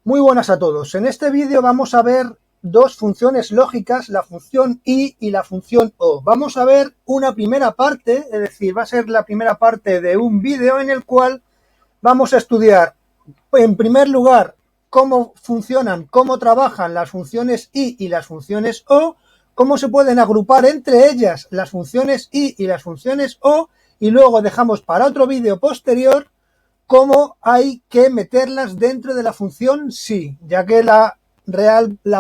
Muy buenas a todos. En este vídeo vamos a ver dos funciones lógicas, la función i y la función o. Vamos a ver una primera parte, es decir, va a ser la primera parte de un vídeo en el cual vamos a estudiar, en primer lugar, cómo funcionan, cómo trabajan las funciones i y las funciones o, cómo se pueden agrupar entre ellas las funciones i y las funciones o, y luego dejamos para otro vídeo posterior cómo hay que meterlas dentro de la función sí, ya que la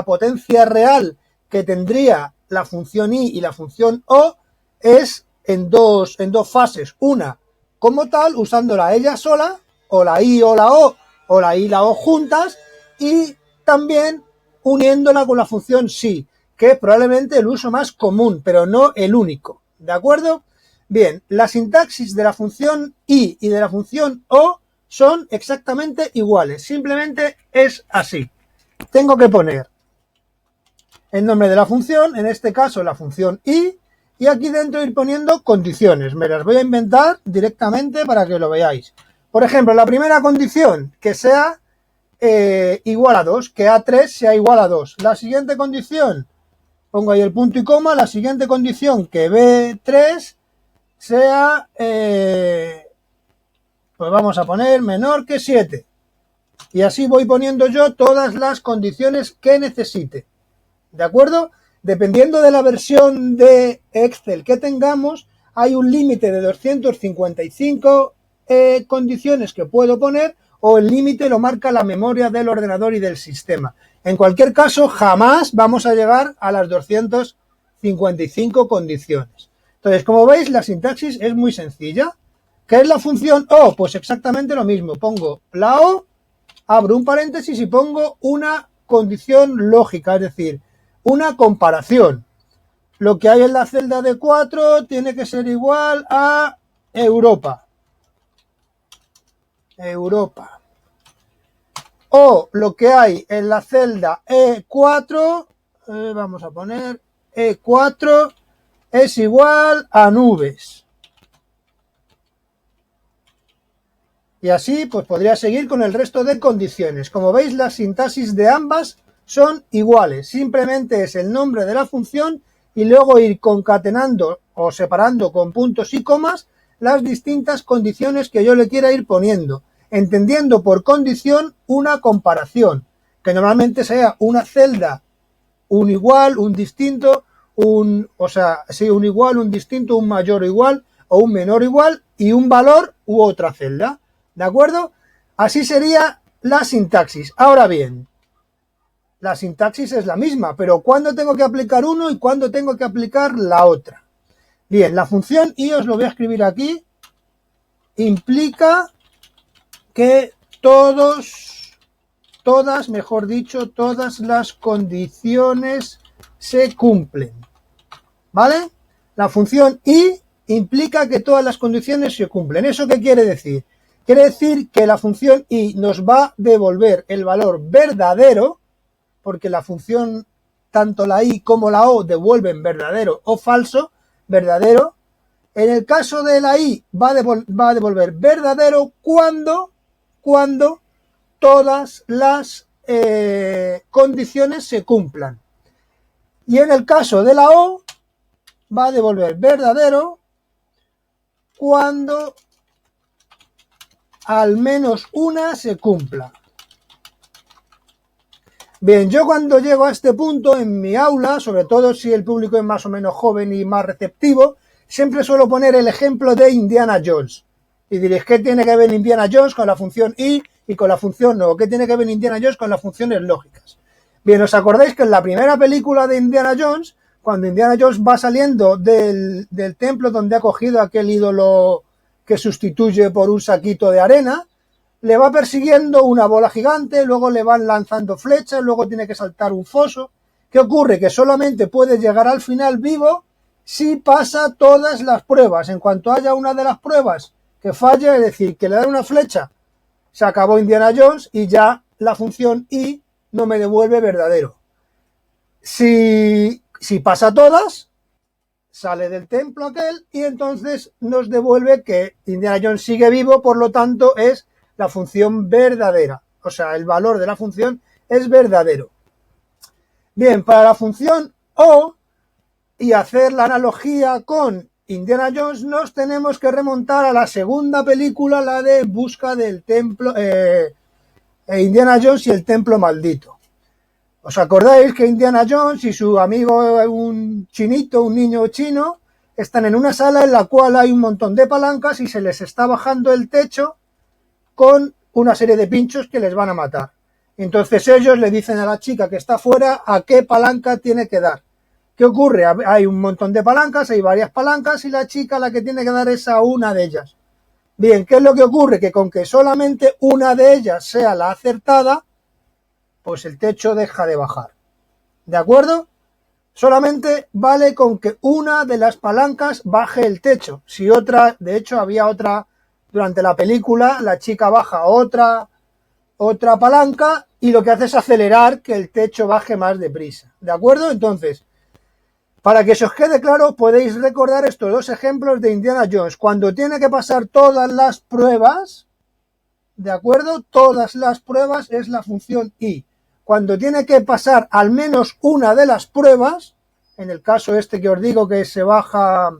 potencia real que tendría la función i y la función o es en dos fases. Una como tal, usándola ella sola, o la i o la i y la o juntas, y también uniéndola con la función sí, que es probablemente el uso más común, pero no el único. ¿De acuerdo? Bien, la sintaxis de la función i y de la función o son exactamente iguales, simplemente es así. Tengo que poner el nombre de la función, en este caso la función i, y aquí dentro ir poniendo condiciones. Me las voy a inventar directamente para que lo veáis. Por ejemplo, la primera condición, que sea igual a 2, que A3 sea igual a 2. La siguiente condición, pongo ahí el punto y coma, la siguiente condición, que B3 sea, pues vamos a poner menor que 7. Y así voy poniendo yo todas las condiciones que necesite. ¿De acuerdo? Dependiendo de la versión de Excel que tengamos, hay un límite de 255 condiciones que puedo poner, o el límite lo marca la memoria del ordenador y del sistema. En cualquier caso, jamás vamos a llegar a las 255 condiciones. Entonces, como veis, la sintaxis es muy sencilla. ¿Qué es la función o? Pues exactamente lo mismo. Pongo la o, abro un paréntesis y pongo una condición lógica, es decir, una comparación. Lo que hay en la celda de 4 tiene que ser igual a Europa. Europa. O lo que hay en la celda E4, vamos a poner E4 es igual a nubes. Y así pues podría seguir con el resto de condiciones. Como veis, las sintaxis de ambas son iguales. Simplemente es el nombre de la función y luego ir concatenando o separando con puntos y comas las distintas condiciones que yo le quiera ir poniendo, entendiendo por condición una comparación, que normalmente sea una celda, un igual, un distinto, un igual, un distinto, un mayor o igual o un menor o igual y un valor u otra celda. ¿De acuerdo? Así sería la sintaxis. Ahora bien, la sintaxis es la misma, pero ¿cuándo tengo que aplicar uno y cuándo tengo que aplicar la otra? Bien, la función i, os lo voy a escribir aquí, implica que todas las condiciones se cumplen. ¿Vale? La función i implica que todas las condiciones se cumplen. ¿Eso qué quiere decir? Quiere decir que la función i nos va a devolver el valor verdadero, porque la función, tanto la i como la o, devuelven verdadero o falso, verdadero. En el caso de la i va a devolver verdadero cuando todas las condiciones se cumplan. Y en el caso de la o va a devolver verdadero cuando al menos una se cumpla. Bien, yo cuando llego a este punto en mi aula, sobre todo si el público es más o menos joven y más receptivo, siempre suelo poner el ejemplo de Indiana Jones. Y diréis, ¿qué tiene que ver Indiana Jones con la función i y con la función no? ¿Qué tiene que ver Indiana Jones con las funciones lógicas? Bien, ¿os acordáis que en la primera película de Indiana Jones, cuando Indiana Jones va saliendo del templo donde ha cogido aquel ídolo que sustituye por un saquito de arena, le va persiguiendo una bola gigante, luego le van lanzando flechas, luego tiene que saltar un foso? ¿Qué ocurre? Que solamente puede llegar al final vivo si pasa todas las pruebas. En cuanto haya una de las pruebas que falla, es decir, que le dan una flecha, se acabó Indiana Jones y ya la función i no me devuelve verdadero. Si pasa todas, sale del templo aquel y entonces nos devuelve que Indiana Jones sigue vivo, por lo tanto es la función verdadera. o sea, el valor de la función es verdadero. Bien, para la función O y hacer la analogía con Indiana Jones, nos tenemos que remontar a la segunda película, la de Busca del Templo, Indiana Jones y el Templo Maldito. ¿Os acordáis que Indiana Jones y su amigo, un chinito, un niño chino, están en una sala en la cual hay un montón de palancas y se les está bajando el techo con una serie de pinchos que les van a matar? Entonces ellos le dicen a la chica que está afuera a qué palanca tiene que dar. ¿Qué ocurre? Hay un montón de palancas, hay varias palancas y la chica la que tiene que dar es a una de ellas. Bien, ¿qué es lo que ocurre? Que con que solamente una de ellas sea la acertada, pues el techo deja de bajar. ¿De acuerdo? Solamente vale con que una de las palancas baje el techo. Si otra, de hecho había otra, durante la película, la chica baja otra palanca y lo que hace es acelerar que el techo baje más deprisa. ¿De acuerdo? Entonces, para que se os quede claro, podéis recordar estos dos ejemplos de Indiana Jones. Cuando tiene que pasar todas las pruebas, ¿de acuerdo? Todas las pruebas es la función I. Cuando tiene que pasar al menos una de las pruebas, en el caso este que os digo que se baja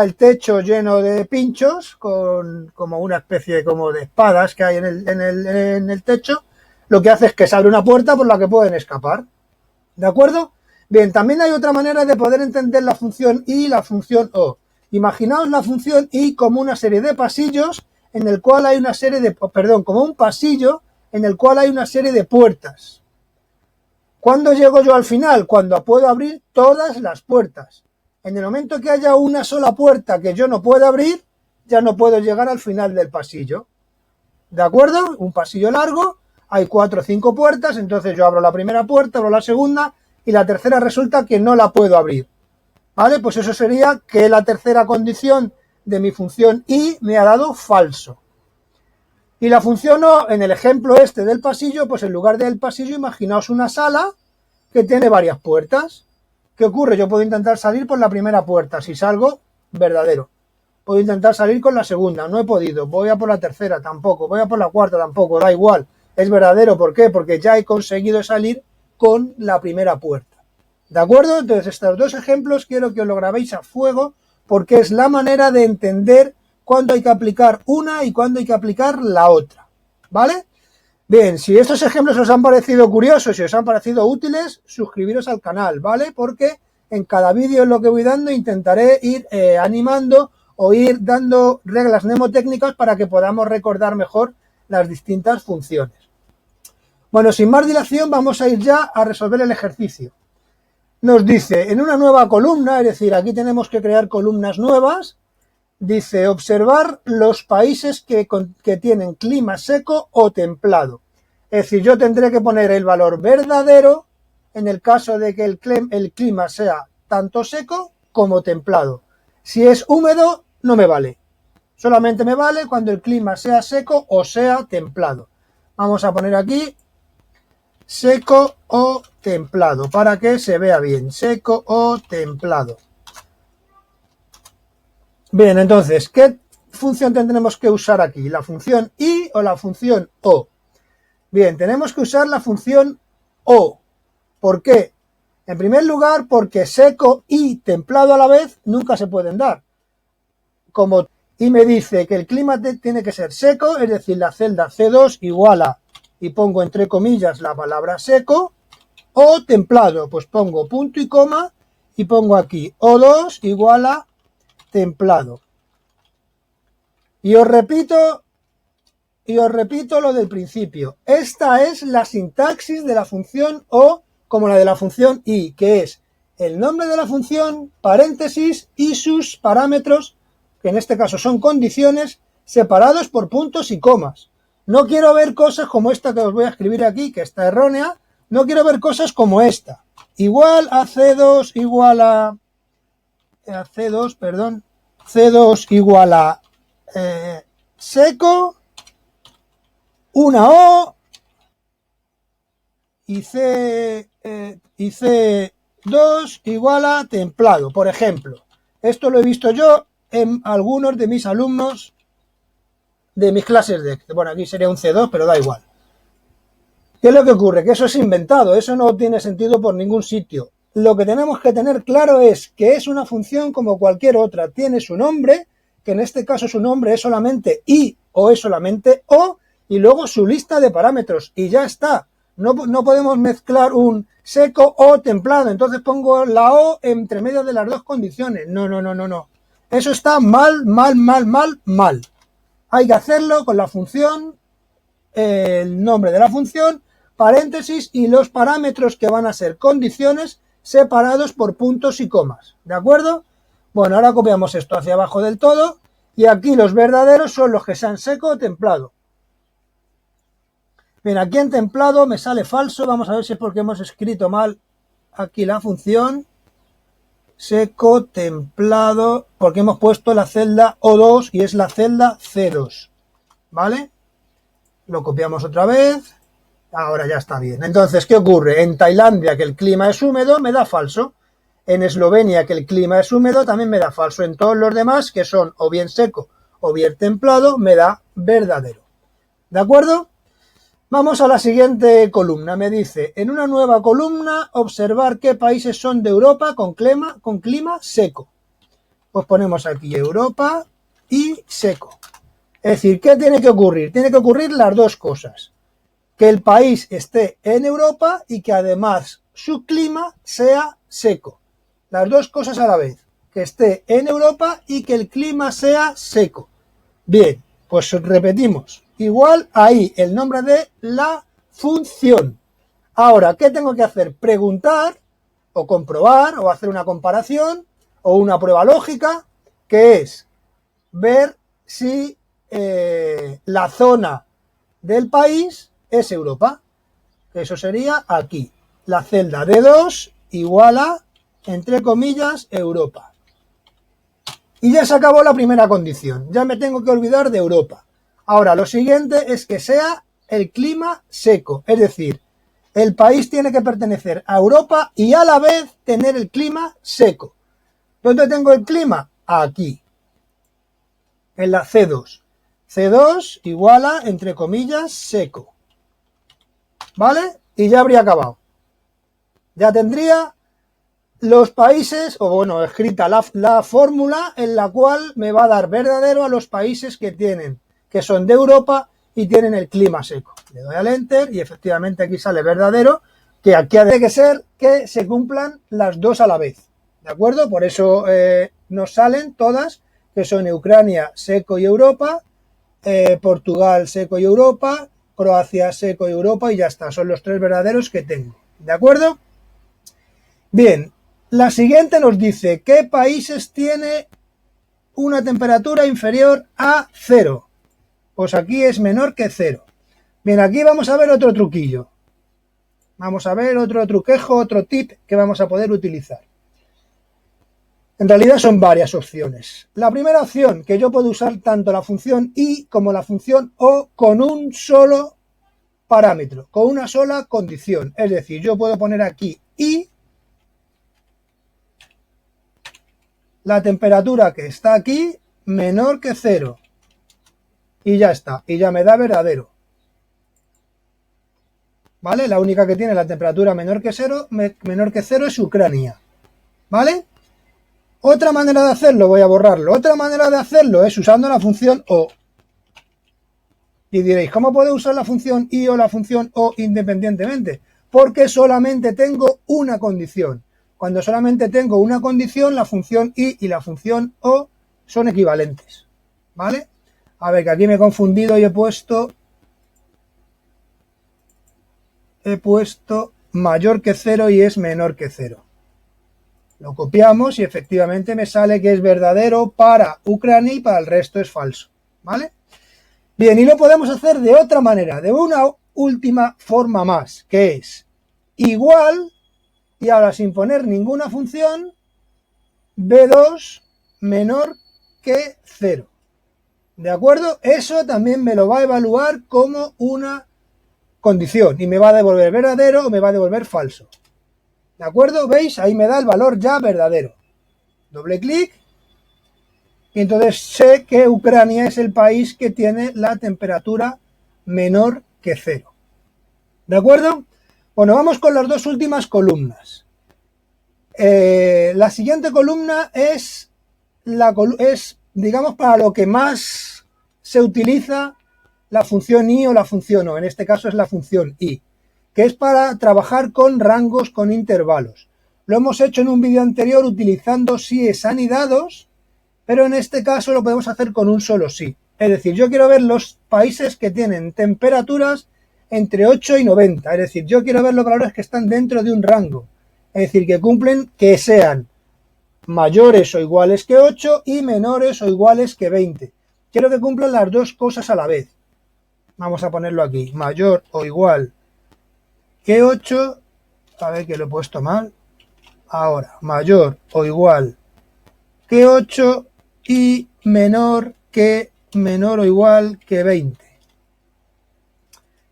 el techo lleno de pinchos, como una especie como de espadas que hay en el techo, lo que hace es que se abre una puerta por la que pueden escapar. ¿De acuerdo? Bien, también hay otra manera de poder entender la función I y la función O. Imaginaos la función I como una serie de pasillos en el cual hay una serie de, como un pasillo en el cual hay una serie de puertas. ¿Cuándo llego yo al final? Cuando puedo abrir todas las puertas. En el momento que haya una sola puerta que yo no pueda abrir, ya no puedo llegar al final del pasillo. ¿De acuerdo? Un pasillo largo, hay 4 o 5 puertas, entonces yo abro la primera puerta, abro la segunda y la tercera resulta que no la puedo abrir. ¿Vale? Pues eso sería que la tercera condición de mi función I me ha dado falso. Y la función O, en el ejemplo este del pasillo, pues en lugar del pasillo, imaginaos una sala que tiene varias puertas. ¿Qué ocurre? Yo puedo intentar salir por la primera puerta. Si salgo, verdadero. Puedo intentar salir con la segunda. No he podido. Voy a por la tercera. Tampoco. Voy a por la cuarta. Tampoco. Da igual. Es verdadero. ¿Por qué? Porque ya he conseguido salir con la primera puerta. ¿De acuerdo? Entonces, estos dos ejemplos quiero que os lo grabéis a fuego porque es la manera de entender cuándo hay que aplicar una y cuándo hay que aplicar la otra. ¿Vale? Bien, si estos ejemplos os han parecido curiosos y os han parecido útiles, suscribiros al canal, ¿vale? Porque en cada vídeo en lo que voy dando intentaré ir animando o ir dando reglas mnemotécnicas para que podamos recordar mejor las distintas funciones. Bueno, sin más dilación vamos a ir ya a resolver el ejercicio. Nos dice, en una nueva columna, es decir, aquí tenemos que crear columnas nuevas, dice, observar los países que tienen clima seco o templado. Es decir, yo tendré que poner el valor verdadero en el caso de que el clima sea tanto seco como templado. Si es húmedo, no me vale. Solamente me vale cuando el clima sea seco o sea templado. Vamos a poner aquí seco o templado para que se vea bien. Seco o templado. Bien, entonces, ¿qué función tendremos que usar aquí? ¿La función I o la función O? Bien, tenemos que usar la función O. ¿Por qué? En primer lugar, porque seco y templado a la vez nunca se pueden dar. Como I me dice que el clima tiene que ser seco, es decir, la celda C2 igual a, y pongo entre comillas la palabra seco, o templado, pues pongo punto y coma y pongo aquí O2 igual a templado. Y os repito lo del principio. Esta es la sintaxis de la función O como la de la función I, que es el nombre de la función, paréntesis y sus parámetros, que en este caso son condiciones, separados por puntos y comas. No quiero ver cosas como esta que os voy a escribir aquí, que está errónea. No quiero ver cosas como esta. Igual a C2 igual a C2, perdón. C2 igual a seco, una O y C2 igual a templado, por ejemplo. Esto lo he visto yo en algunos de mis alumnos de mis clases de... Bueno, aquí sería un C2, pero da igual. ¿Qué es lo que ocurre? Que eso es inventado, eso no tiene sentido por ningún sitio. Lo que tenemos que tener claro es que es una función como cualquier otra, tiene su nombre, que en este caso su nombre es solamente i o es solamente o, y luego su lista de parámetros, y ya está. No podemos mezclar un seco o templado, entonces pongo la o entre medio de las dos condiciones. No. Eso está mal. Hay que hacerlo con la función, el nombre de la función, paréntesis y los parámetros que van a ser condiciones separados por puntos y comas. ¿De acuerdo? Bueno, ahora copiamos esto hacia abajo del todo y aquí los verdaderos son los que sean seco o templado. Bien, aquí en templado me sale falso. Vamos a ver si es porque hemos escrito mal aquí la función. Seco, templado, porque hemos puesto la celda O2 y es la celda C2. ¿Vale? Lo copiamos otra vez. Ahora ya está bien. Entonces, ¿qué ocurre? En Tailandia, que el clima es húmedo, me da falso. En Eslovenia, que el clima es húmedo, también me da falso. En todos los demás, que son o bien seco o bien templado, me da verdadero. ¿De acuerdo? Vamos a la siguiente columna. Me dice, en una nueva columna, observar qué países son de Europa con clima seco. Pues ponemos aquí Europa y seco. Es decir, ¿qué tiene que ocurrir? Tiene que ocurrir las dos cosas. Que el país esté en Europa y que además su clima sea seco. Las dos cosas a la vez. Que esté en Europa y que el clima sea seco. Bien, pues repetimos. Igual ahí el nombre de la función. Ahora, ¿qué tengo que hacer? Preguntar o comprobar o hacer una comparación o una prueba lógica, que es ver si la zona del país es Europa. Eso sería aquí. La celda D2 igual a, entre comillas, Europa. Y ya se acabó la primera condición. Ya me tengo que olvidar de Europa. Ahora, lo siguiente es que sea el clima seco. Es decir, el país tiene que pertenecer a Europa y a la vez tener el clima seco. ¿Dónde tengo el clima? Aquí. En la C2. C2 igual a, entre comillas, seco. ¿Vale? Y ya habría acabado. Ya tendría los países, o bueno, escrita la fórmula en la cual me va a dar verdadero a los países que son de Europa y tienen el clima seco. Le doy al Enter y efectivamente aquí sale verdadero, que aquí ha que ser que se cumplan las dos a la vez. ¿De acuerdo? Por eso nos salen todas, que son Ucrania, seco y Europa, Portugal, seco y Europa, Croacia, seco y Europa, y ya está. Son los tres verdaderos que tengo. ¿De acuerdo? Bien, la siguiente nos dice, ¿qué países tiene una temperatura inferior a 0? Pues aquí es menor que 0. Bien, aquí vamos a ver otro truquillo. Vamos a ver otro truquejo, otro tip que vamos a poder utilizar. En realidad son varias opciones. La primera opción, que yo puedo usar tanto la función i como la función o con un solo parámetro, con una sola condición. Es decir, yo puedo poner aquí i, la temperatura que está aquí, menor que 0. Y ya está, y ya me da verdadero. ¿Vale? La única que tiene la temperatura menor que 0 es Ucrania. ¿Vale? Otra manera de hacerlo, voy a borrarlo. Otra manera de hacerlo es usando la función o. Y diréis, ¿cómo puedo usar la función i o la función o independientemente? Porque solamente tengo una condición. Cuando solamente tengo una condición, la función i y la función o son equivalentes. ¿Vale? A ver, que aquí me he confundido y he puesto mayor que 0 y es menor que 0. Lo copiamos y efectivamente me sale que es verdadero para Ucrania y para el resto es falso. ¿Vale? Bien, y lo podemos hacer de otra manera, de una última forma más, que es igual, y ahora sin poner ninguna función, B2 menor que 0. ¿De acuerdo? Eso también me lo va a evaluar como una condición y me va a devolver verdadero o me va a devolver falso. ¿De acuerdo? ¿Veis? Ahí me da el valor ya verdadero. Doble clic. Y entonces sé que Ucrania es el país que tiene la temperatura menor que 0. ¿De acuerdo? Bueno, vamos con las dos últimas columnas. La siguiente columna es, digamos, para lo que más se utiliza la función i o la función o. En este caso es la función i, que es para trabajar con rangos, con intervalos. Lo hemos hecho en un vídeo anterior utilizando síes anidados, pero en este caso lo podemos hacer con un solo sí. Es decir, yo quiero ver los países que tienen temperaturas entre 8 y 90. Es decir, yo quiero ver los valores que están dentro de un rango. Es decir, que cumplen, que sean mayores o iguales que 8 y menores o iguales que 20. Quiero que cumplan las dos cosas a la vez. Vamos a ponerlo aquí. Mayor o igual que 8. A ver que lo he puesto mal. Ahora, mayor o igual que 8 y menor o igual que 20.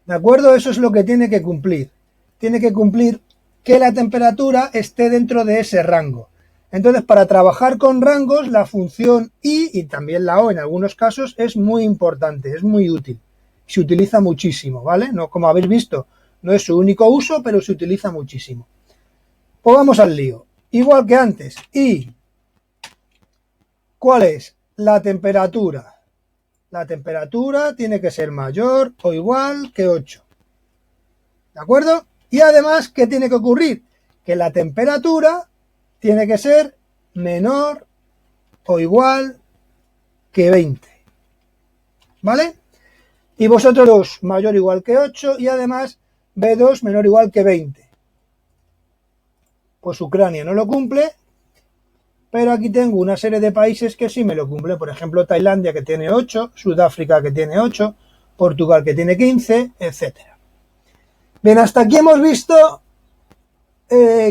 ¿De acuerdo? Eso es lo que tiene que cumplir. Tiene que cumplir que la temperatura esté dentro de ese rango. Entonces, para trabajar con rangos, la función i y también la o en algunos casos es muy importante, es muy útil. Se utiliza muchísimo, ¿vale? No, como habéis visto, no es su único uso, pero se utiliza muchísimo. Pues vamos al lío. Igual que antes, i. ¿Cuál es? La temperatura. La temperatura tiene que ser mayor o igual que 8. ¿De acuerdo? Y además, ¿qué tiene que ocurrir? Que la temperatura tiene que ser menor o igual que 20. ¿Vale? Y vosotros dos, mayor o igual que 8 y además B2 menor o igual que 20. Pues Ucrania no lo cumple, pero aquí tengo una serie de países que sí me lo cumplen. Por ejemplo, Tailandia, que tiene 8, Sudáfrica, que tiene 8, Portugal, que tiene 15, etc. Bien, hasta aquí hemos visto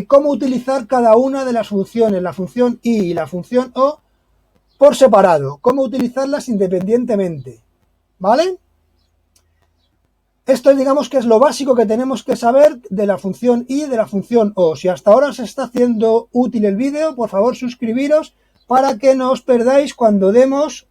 cómo utilizar cada una de las funciones, la función i y la función o, por separado, cómo utilizarlas independientemente, ¿vale? Esto digamos que es lo básico que tenemos que saber de la función i y de la función o. Si hasta ahora os está haciendo útil el vídeo, por favor suscribiros para que no os perdáis cuando demos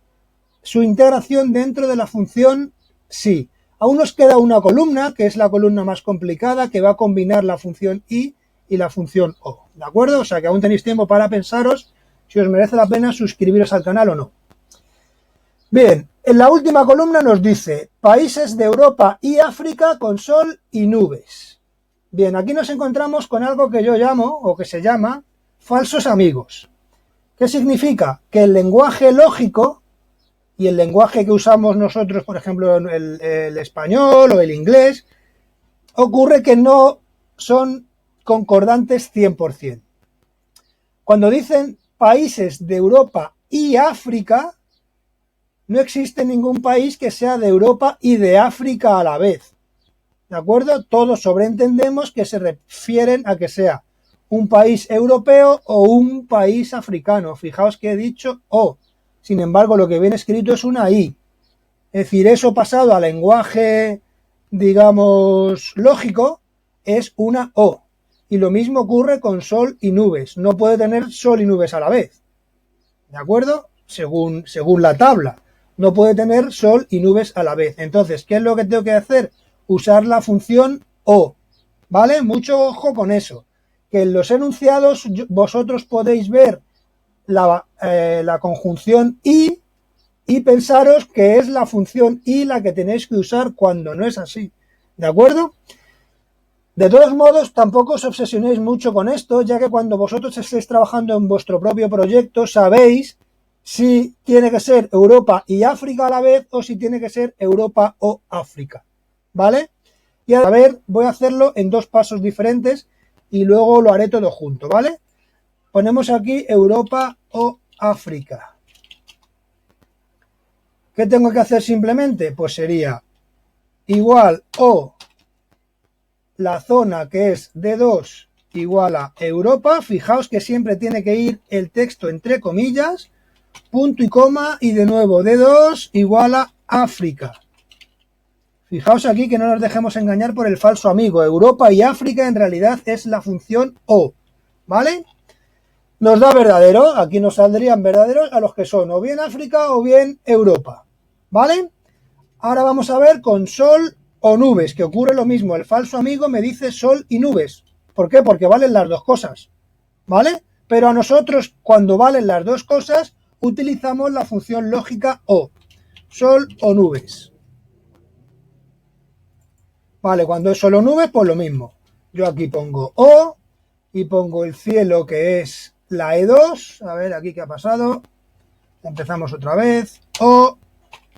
su integración dentro de la función si. Aún nos queda una columna, que es la columna más complicada, que va a combinar la función i y la función o. ¿De acuerdo? O sea que aún tenéis tiempo para pensaros si os merece la pena suscribiros al canal o no. Bien, en la última columna nos dice países de Europa y África con sol y nubes. Bien, aquí nos encontramos con algo que yo llamo, o que se llama, falsos amigos. ¿Qué significa? Que el lenguaje lógico y el lenguaje que usamos nosotros, por ejemplo, el español o el inglés, ocurre que no son concordantes 100%. Cuando dicen países de Europa y África, no existe ningún país que sea de Europa y de África a la vez. ¿De acuerdo? Todos sobreentendemos que se refieren a que sea un país europeo o un país africano. Fijaos que he dicho o. Sin embargo, lo que viene escrito es una i. Es decir, eso pasado al lenguaje, digamos, lógico, es una o. Y lo mismo ocurre con sol y nubes. No puede tener sol y nubes a la vez. ¿De acuerdo? Según la tabla. No puede tener sol y nubes a la vez. Entonces, ¿qué es lo que tengo que hacer? Usar la función o. ¿Vale? Mucho ojo con eso. Que en los enunciados vosotros podéis ver la conjunción y pensaros que es la función i la que tenéis que usar cuando no es así. ¿De acuerdo? De todos modos, tampoco os obsesionéis mucho con esto, ya que cuando vosotros estéis trabajando en vuestro propio proyecto sabéis si tiene que ser Europa y África a la vez o si tiene que ser Europa o África, ¿vale? Y a ver, voy a hacerlo en dos pasos diferentes y luego lo haré todo junto, ¿vale? Ponemos aquí Europa o África. ¿Qué tengo que hacer simplemente? Pues sería igual o la zona que es D2 igual a Europa. Fijaos que siempre tiene que ir el texto entre comillas, punto y coma, y de nuevo D2 igual a África. Fijaos aquí que no nos dejemos engañar por el falso amigo. Europa y África en realidad es la función o, ¿vale? Nos da verdadero, aquí nos saldrían verdaderos a los que son o bien África o bien Europa, ¿vale? Ahora vamos a ver con sol o nubes, que ocurre lo mismo. El falso amigo me dice sol y nubes. ¿Por qué? Porque valen las dos cosas, ¿vale? Pero a nosotros, cuando valen las dos cosas, utilizamos la función lógica o, sol o nubes. Vale, cuando es solo nubes, pues lo mismo. Yo aquí pongo o y pongo el cielo, que es la E2. A ver, aquí qué ha pasado. Empezamos otra vez. O,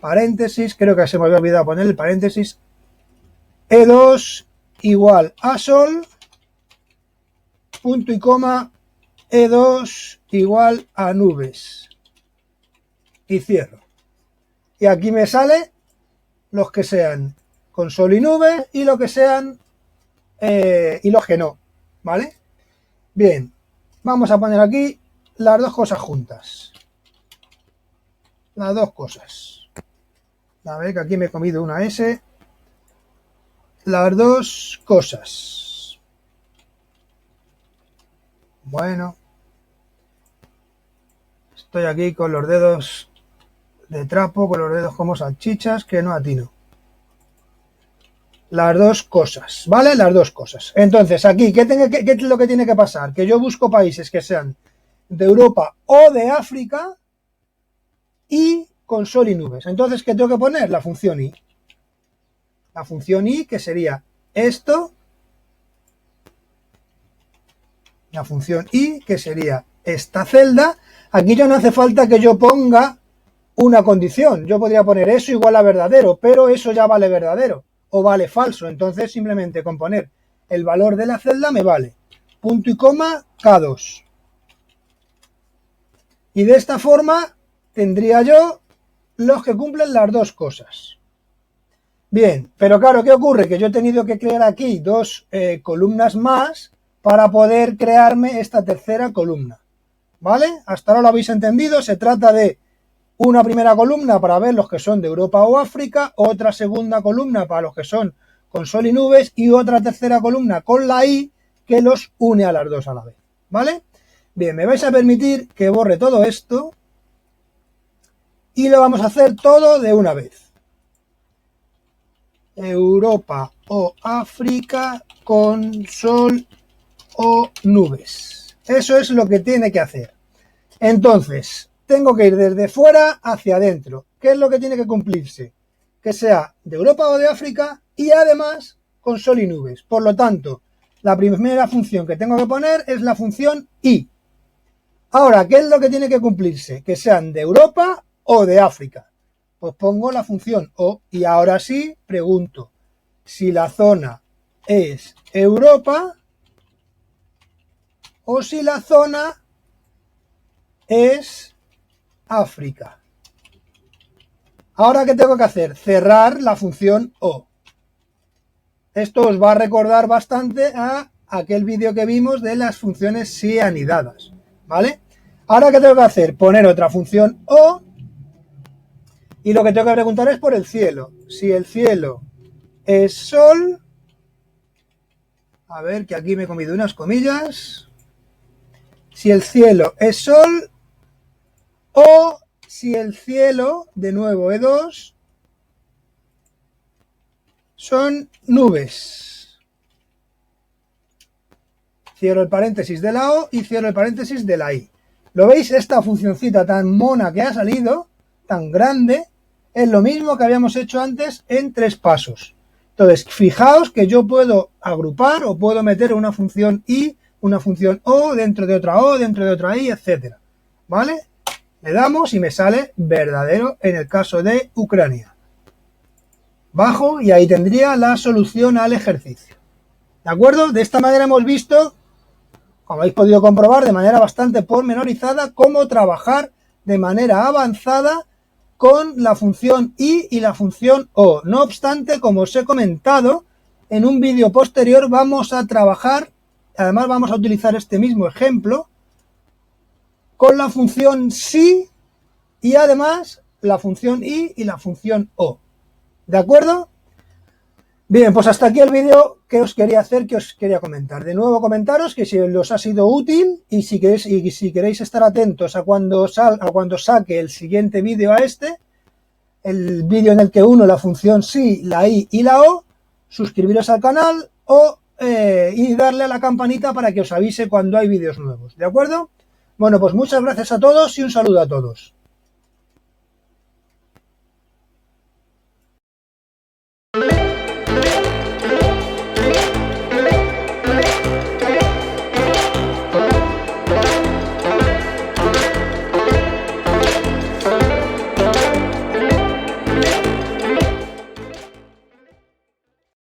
paréntesis, creo que se me había olvidado poner el paréntesis. E2 igual a sol, punto y coma, E2 igual a nubes. Y cierro. Y aquí me sale los que sean con sol y nubes y lo que sean y los que no, ¿vale? Bien, vamos a poner aquí las dos cosas juntas. Las dos cosas. A ver, que aquí me he comido una S. Las dos cosas. Bueno. Estoy aquí con los dedos de trapo, con los dedos como salchichas, que no atino. Las dos cosas, ¿vale? Las dos cosas. Entonces, aquí, ¿qué es lo que tiene que pasar? Que yo busco países que sean de Europa o de África y con sol y nubes. Entonces, ¿qué tengo que poner? La función i. La función i, que sería esto. La función i, que sería esta celda. Aquí ya no hace falta que yo ponga una condición. Yo podría poner eso igual a verdadero, pero eso ya vale verdadero o vale falso. Entonces, simplemente con poner el valor de la celda me vale. Punto y coma, K2. Y de esta forma tendría yo los que cumplen las dos cosas. Bien, pero claro, ¿qué ocurre? Que yo he tenido que crear aquí dos columnas más para poder crearme esta tercera columna. ¿Vale? Hasta ahora lo habéis entendido. Se trata de una primera columna para ver los que son de Europa o África, otra segunda columna para los que son con sol y nubes y otra tercera columna con la i que los une a las dos a la vez. ¿Vale? Bien, me vais a permitir que borre todo esto y lo vamos a hacer todo de una vez. Europa o África con sol o nubes. Eso es lo que tiene que hacer. Entonces, tengo que ir desde fuera hacia adentro. ¿Qué es lo que tiene que cumplirse? Que sea de Europa o de África y además con sol y nubes. Por lo tanto, la primera función que tengo que poner es la función i. Ahora, ¿qué es lo que tiene que cumplirse? Que sean de Europa o de África. Pues pongo la función o y ahora sí pregunto si la zona es Europa o si la zona es África. Ahora, ¿qué tengo que hacer? Cerrar la función o. Esto os va a recordar bastante a aquel vídeo que vimos de las funciones si anidadas, ¿vale? Ahora, ¿qué tengo que hacer? Poner otra función o y lo que tengo que preguntar es por el cielo. Si el cielo es sol, a ver que aquí me he comido unas comillas. Si el cielo es sol o si el cielo, de nuevo E2, son nubes. Cierro el paréntesis de la O y cierro el paréntesis de la I. ¿Lo veis? Esta funcioncita tan mona que ha salido, tan grande, es lo mismo que habíamos hecho antes en 3 pasos. Entonces, fijaos que yo puedo agrupar o puedo meter una función I, una función O, dentro de otra I, etcétera. ¿Vale? Le damos y me sale verdadero en el caso de Ucrania. Bajo y ahí tendría la solución al ejercicio. ¿De acuerdo? De esta manera hemos visto, como habéis podido comprobar, de manera bastante pormenorizada, cómo trabajar de manera avanzada con la función i y la función o. No obstante, como os he comentado, en un vídeo posterior vamos a trabajar, además vamos a utilizar este mismo ejemplo, con la función si y además la función i y la función o. ¿De acuerdo? Bien, pues hasta aquí el vídeo que os quería hacer, que os quería comentar. De nuevo comentaros que si os ha sido útil y si queréis estar atentos a cuando saque el siguiente vídeo a este, el vídeo en el que uno la función si, la i y la o, suscribiros al canal y darle a la campanita para que os avise cuando hay vídeos nuevos, ¿de acuerdo? Bueno, pues muchas gracias a todos y un saludo a todos.